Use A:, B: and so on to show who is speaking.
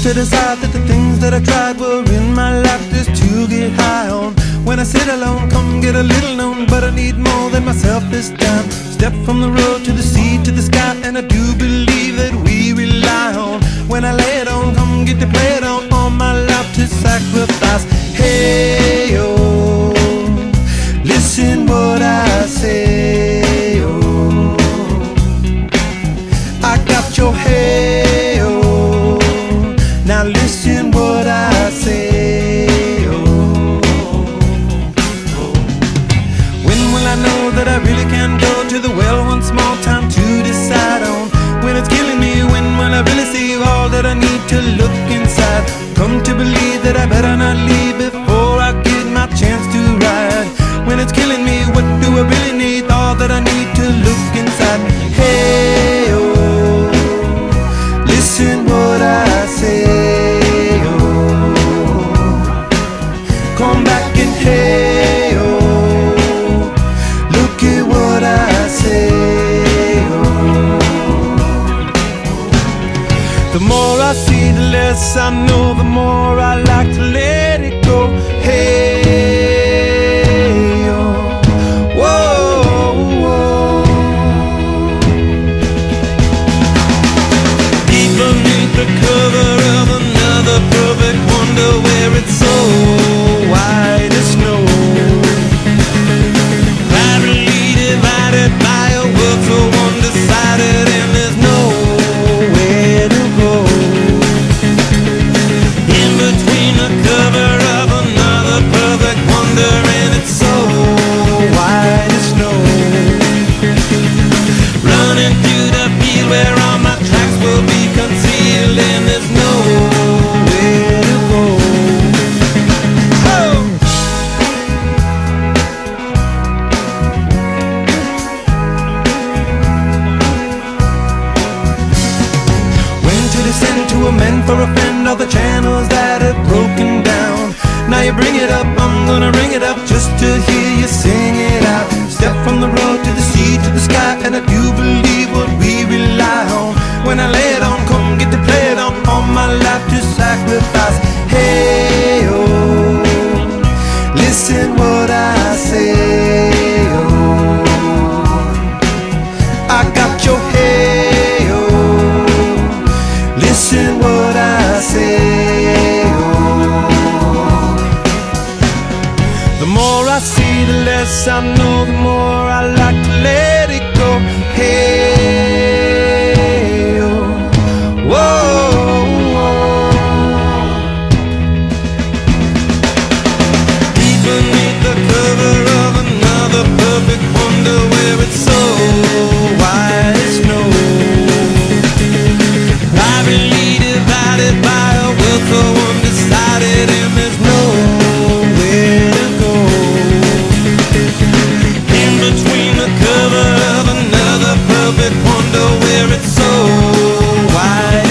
A: to decide that the things that I tried were in my life just to get high on. When I sit alone, come get a little known, but I need more than myself this time. Step from the road to the sea to the sky, and I do believe that we rely on. When I lay it on, come get to play it on, all my life to sacrifice. Hey, oh, listen what I say, oh, I got your hey, oh, now listen what I say, oh, oh. When will I know that I really can go to the well one small time to decide on? When it's killing me, when will I really see all that I need to look inside? Come to believe that I better not leave before I get my chance to ride. When it's killing me, what do I really need? All that I need to look inside. Hey, oh, listen what I say, oh, come back and hey, oh, look at what I say, oh. The more I see, the less I know, the more I like to let it go. Hey, oh, whoa, whoa. Deep beneath the cover of another perfect wonder, where it's so white as snow, privately divided by a world so undecided, and there's nowhere to go. In between the cover of another perfect wonder, and it's so white as snow, running through the field where all my tracks will be concealed, and there's nowhere to go. Oh! When to descend, to amend, for a friend, all the channels that have broken down. Now you bring it up, I'm gonna ring it up just to hear you sing it out. Step from the road to the sea to the sky, and I do believe what we rely on. When I lay it on, come get to play it on, all my life to sacrifice. Hey, oh, listen what I say, oh, I got your hey, oh, listen what I say, oh. The more I see, the less I know, the more I like to let it go. Hey, oh, whoa, whoa. Deep beneath the cover of another perfect wonder, where it's so white as snow, privately divided by a world so undecided, and there's nowhere to go. In between the cover of another perfect wonder, where it's so white